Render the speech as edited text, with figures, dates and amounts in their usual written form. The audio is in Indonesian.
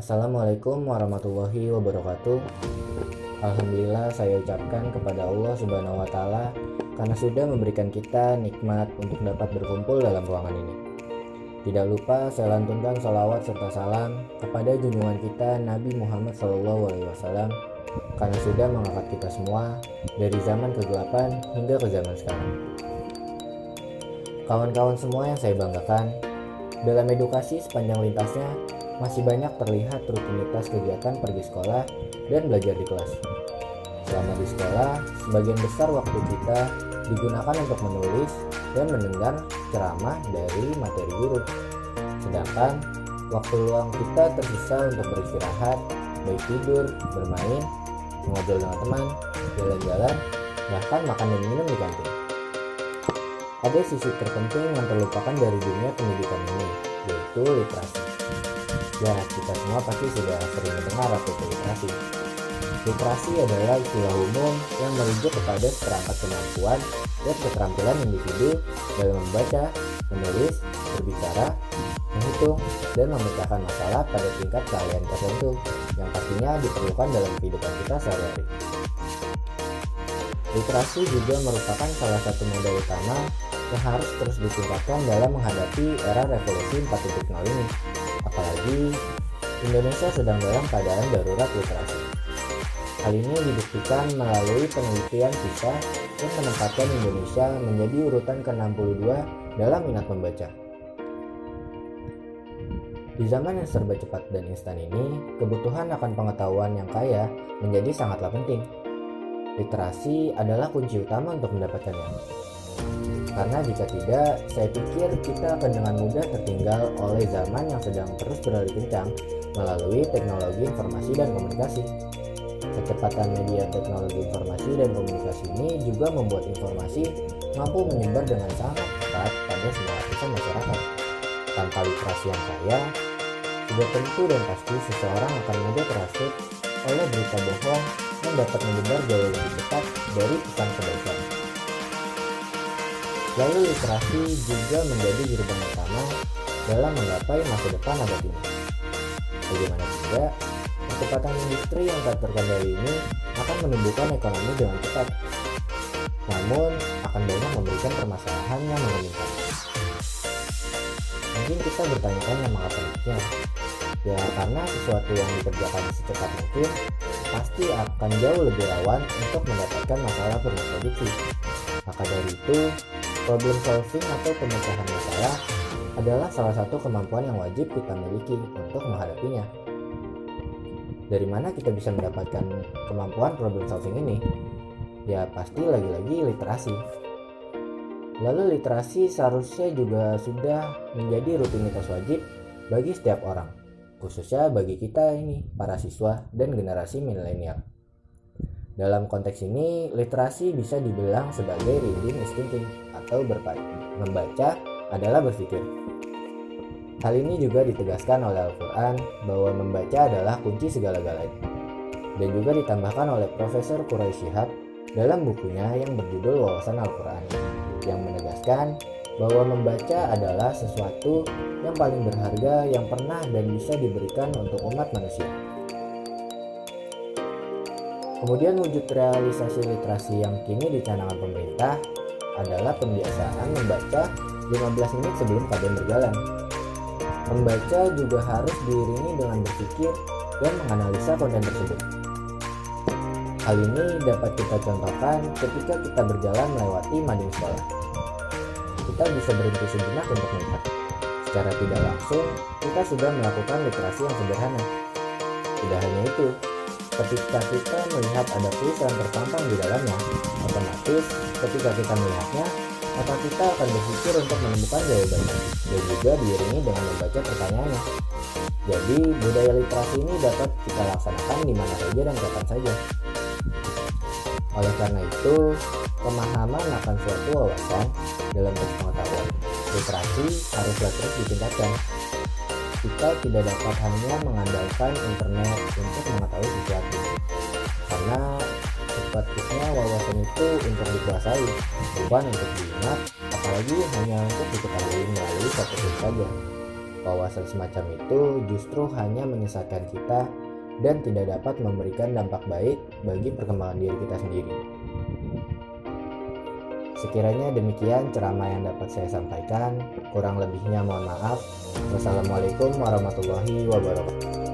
Assalamualaikum warahmatullahi wabarakatuh. Alhamdulillah saya ucapkan kepada Allah Subhanahu wa Ta'ala karena sudah memberikan kita nikmat untuk dapat berkumpul dalam ruangan ini. Tidak lupa saya lantunkan sholawat serta salam kepada junjungan kita Nabi Muhammad SAW karena sudah mengangkat kita semua dari zaman kegelapan hingga ke zaman sekarang. Kawan-kawan semua yang saya banggakan, dalam edukasi sepanjang lintasnya masih banyak terlihat rutinitas kegiatan pergi sekolah dan belajar di kelas. Selama di sekolah, sebagian besar waktu kita digunakan untuk menulis dan mendengar ceramah dari materi guru. Sedangkan waktu luang kita tersisa untuk beristirahat, baik tidur, bermain, mengobrol dengan teman, jalan-jalan, bahkan makan dan minum di kantin. Ada sisi terpenting yang terlupakan dari dunia pendidikan ini, yaitu literasi. Ya, kita semua pasti sudah sering mendengar arti literasi. Literasi adalah istilah umum yang merujuk kepada seperangkat kemampuan dan keterampilan individu dalam membaca, menulis, berbicara, menghitung, dan memecahkan masalah pada tingkat keahlian tertentu yang pastinya diperlukan dalam kehidupan kita sehari-hari. Literasi juga merupakan salah satu modal utama yang harus terus ditingkatkan dalam menghadapi era revolusi 4.0 ini. Apalagi Indonesia sedang dalam keadaan darurat literasi. Hal ini dibuktikan melalui penelitian PISA yang menempatkan Indonesia menjadi urutan ke-62 dalam minat membaca. Di zaman yang serba cepat dan instan ini, kebutuhan akan pengetahuan yang kaya menjadi sangatlah penting. Literasi adalah kunci utama untuk mendapatkannya. Karena jika tidak, saya pikir kita akan dengan mudah tertinggal oleh zaman yang sedang terus beralih kencang melalui teknologi informasi dan komunikasi. Kecepatan media teknologi informasi dan komunikasi ini juga membuat informasi mampu menyebar dengan sangat cepat pada semua lapisan masyarakat. Tanpa literasi yang kaya, sudah tentu dan pasti seseorang akan mudah terhasut oleh berita bohong yang dapat menyebar jauh lebih cepat dari pesan kebaikan. Lalu literasi juga menjadi gerbang utama dalam menggapai masa depan abad ini. Bagaimana tidak, kecepatan industri yang tak terkendali ini akan menumbuhkan ekonomi dengan cepat, namun akan banyak memberikan permasalahan yang mengemuka. Mungkin kita bertanya-tanya mengapa demikian? Ya karena sesuatu yang dikerjakan secepat mungkin pasti akan jauh lebih rawan untuk mendapatkan masalah berreproduksi. Maka dari itu, problem solving atau pemecahan masalah adalah salah satu kemampuan yang wajib kita miliki untuk menghadapinya. Dari mana kita bisa mendapatkan kemampuan problem solving ini? Ya pasti lagi-lagi literasi. Lalu literasi seharusnya juga sudah menjadi rutinitas wajib bagi setiap orang, khususnya bagi kita ini, para siswa dan generasi milenial. Dalam konteks ini, literasi bisa dibilang sebagai reading is thinking atau membaca adalah berpikir. Hal ini juga ditegaskan oleh Al-Quran bahwa membaca adalah kunci segala-galanya. Dan juga ditambahkan oleh Profesor Quraish Shihab dalam bukunya yang berjudul Wawasan Al-Quran, yang menegaskan bahwa membaca adalah sesuatu yang paling berharga yang pernah dan bisa diberikan untuk umat manusia. Kemudian wujud realisasi literasi yang kini dicanangkan pemerintah adalah pembiasaan membaca 15 menit sebelum kalian berjalan. Membaca juga harus diiringi dengan berpikir dan menganalisa konten tersebut. Hal ini dapat kita contohkan ketika kita berjalan melewati mading sekolah. Kita bisa berhenti sejenak untuk melihat. Secara tidak langsung, kita sudah melakukan literasi yang sederhana. Tidak hanya itu, ketika kita melihat ada tulisan terpampang di dalamnya, otomatis ketika kita melihatnya, maka kita akan berpikir untuk menemukan jawabannya dan juga diiringi dengan membaca pertanyaannya. Jadi budaya literasi ini dapat kita laksanakan di mana saja dan kapan saja. Oleh karena itu, pemahaman akan suatu wawasan dalam teks pengetahuan literasi haruslah terus ditingkatkan. Kita tidak dapat hanya mengandalkan internet untuk mengetahui sesuatu, karena sepatutnya wawasan itu untuk dikuasai, bukan untuk diingat, apalagi hanya untuk diketahui melalui satu saja. wawasan semacam itu justru hanya menyesatkan kita dan tidak dapat memberikan dampak baik bagi perkembangan diri kita sendiri. Sekiranya demikian ceramah yang dapat saya sampaikan, kurang lebihnya mohon maaf. Wassalamualaikum warahmatullahi wabarakatuh.